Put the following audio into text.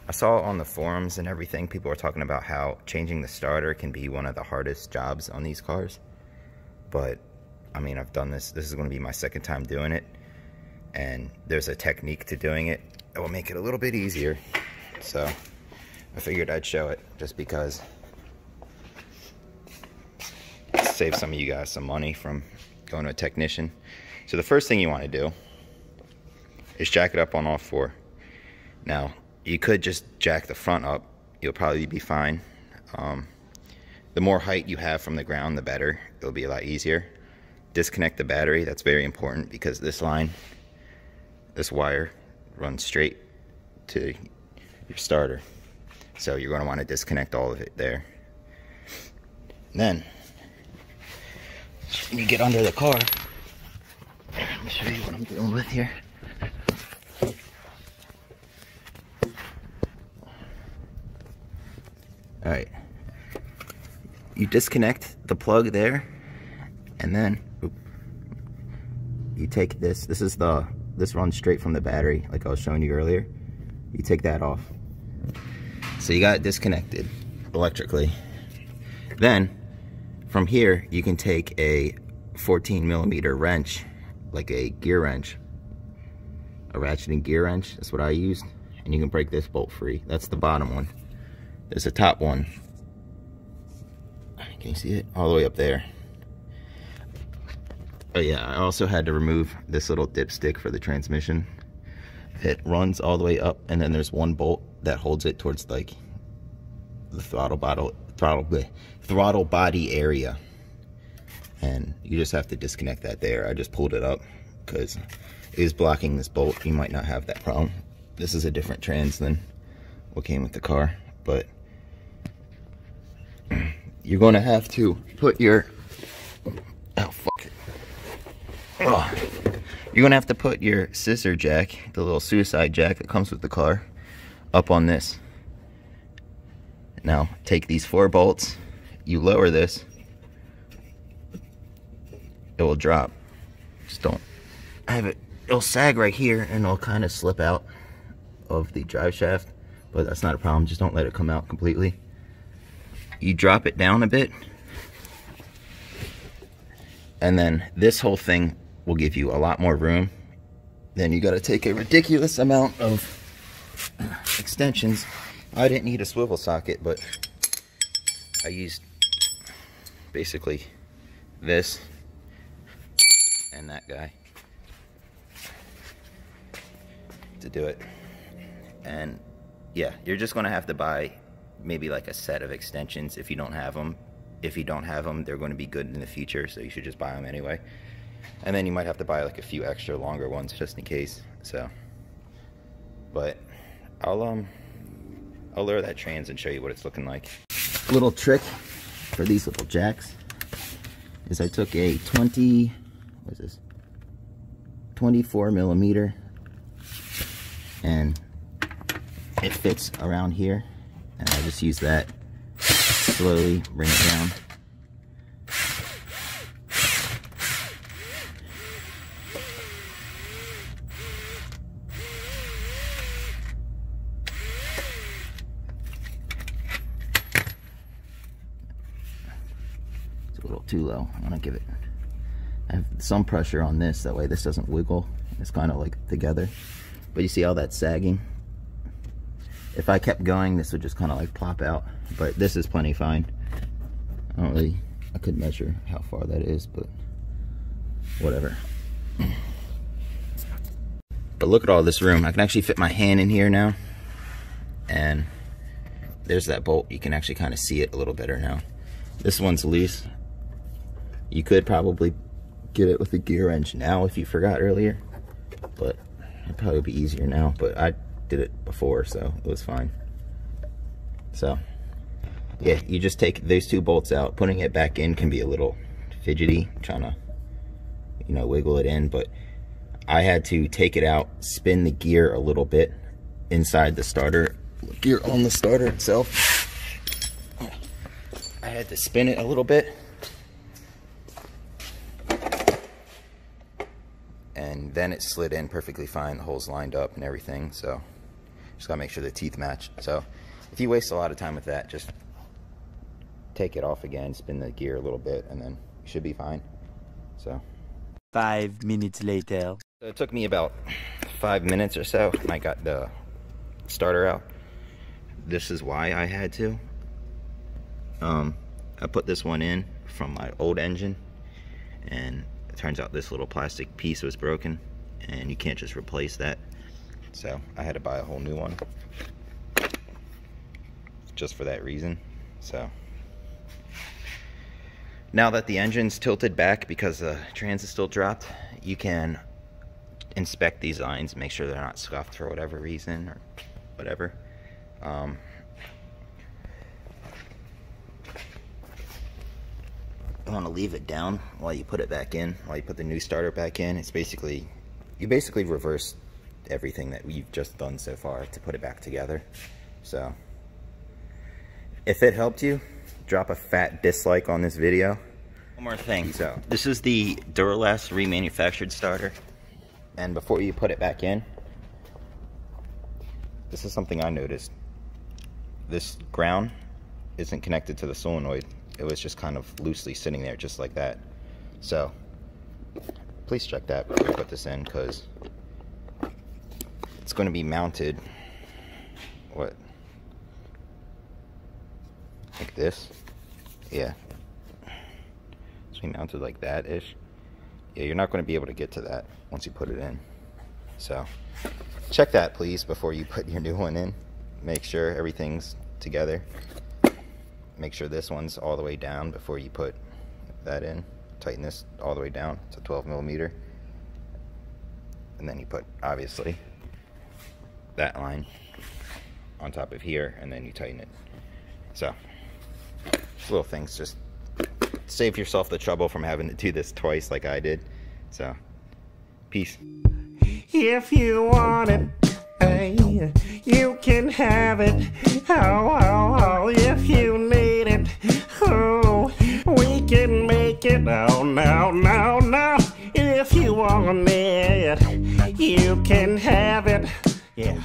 I saw on the forums and everything, people were talking about how changing the starter can be one of the hardest jobs on these cars. But, I mean, I've done this. This is going to be my second time doing it. And there's a technique to doing it that will make it a little bit easier. So, I figured I'd show it just because save some of you guys some money from going to a technician. So the first thing you want to do is jack it up on all four. Now, you could just jack the front up. You'll probably be fine. The more height you have from the ground, the better. It'll be a lot easier. Disconnect the battery. That's very important because this line, this wire, runs straight to your starter. So you're going to want to disconnect all of it there. Then, when you get under the car, let me show you what I'm dealing with here. Alright. You disconnect the plug there, and then you take this. This runs straight from the battery, like I was showing you earlier. You take that off. So you got it disconnected electrically. Then, from here, you can take a 14mm wrench, like a gear wrench, a ratcheting gear wrench. That's what I used. And you can break this bolt free. That's the bottom one. There's a top one. Can you see it? All the way up there. Oh yeah, I also had to remove this little dipstick for the transmission. It runs all the way up, and then there's one bolt that holds it towards like the throttle body area. And you just have to disconnect that there. I just pulled it up because it is blocking this bolt. You might not have that problem. This is a different trans than what came with the car, but you're going to have to put your you're going to have to put your scissor jack, the little suicide jack that comes with the car, up on this. Now take these 4 bolts, you lower this, it will drop. Just don't have it, it'll sag right here and it'll kind of slip out of the drive shaft, but that's not a problem. Just don't let it come out completely. You drop it down a bit, and then this whole thing will give you a lot more room. Then you got to take a ridiculous amount of extensions. I didn't need a swivel socket, but I used basically this and that guy to do it. And yeah, you're just going to have to buy maybe like a set of extensions if you don't have them. If you don't have them, they're going to be good in the future, so you should just buy them anyway. And then you might have to buy like a few extra longer ones just in case. So, but I'll lower that trans and show you what it's looking like. Little trick for these little jacks is I took a 24mm, and it fits around here, and I just use that, slowly bring it down. It's a little too low. I'm gonna give it, I have some pressure on this, that way this doesn't wiggle. It's kind of like together. But you see all that sagging? If I kept going, this would just kind of like plop out. But this is plenty fine. I could measure how far that is, but whatever. But look at all this room. I can actually fit my hand in here now. And there's that bolt. You can actually kind of see it a little better now. This one's loose. You could probably get it with a gear wrench now if you forgot earlier. But it'd probably be easier now. But I did it before, so it was fine. So yeah, you just take those 2 bolts out. Putting it back in can be a little fidgety, trying to, you know, wiggle it in, but I had to take it out, spin the gear a little bit inside the starter, gear on the starter itself. I had to spin it a little bit, and then it slid in perfectly fine. The holes lined up and everything, so Just gotta make sure the teeth match. So if you waste a lot of time with that, just take it off again, spin the gear a little bit, and then you should be fine. So 5 minutes later. So it took me about 5 minutes or so, and I got the starter out. This is why I had to. I put this one in from my old engine, and it turns out this little plastic piece was broken, and you can't just replace that. So I had to buy a whole new one just for that reason. So now that the engine's tilted back because the trans is still dropped, you can inspect these lines, make sure they're not scuffed for whatever reason or whatever. You want to leave it down while you put it back in, while you put the new starter back in. It's basically, you basically reverse everything that we've just done so far to put it back together. So if it helped you, drop a fat dislike on this video. One more thing. So this is the Duralast remanufactured starter, and before you put it back in, this is something I noticed. This ground isn't connected to the solenoid. It was just kind of loosely sitting there just like that. So please check that before you put this in, because it's going to be mounted like this. Yeah, it's going to be mounted like that ish. Yeah, you're not going to be able to get to that once you put it in. So check that please before you put your new one in. Make sure everything's together. Make sure this one's all the way down before you put that in. Tighten this all the way down to 12mm. And then you put, obviously, that line on top of here, and then you tighten it. So, just little things, just save yourself the trouble from having to do this twice like I did. So, peace. If you want it, hey, you can have it. Oh, if you need it, oh, we can make it. Oh, no. If you want it, you can have it. Yeah.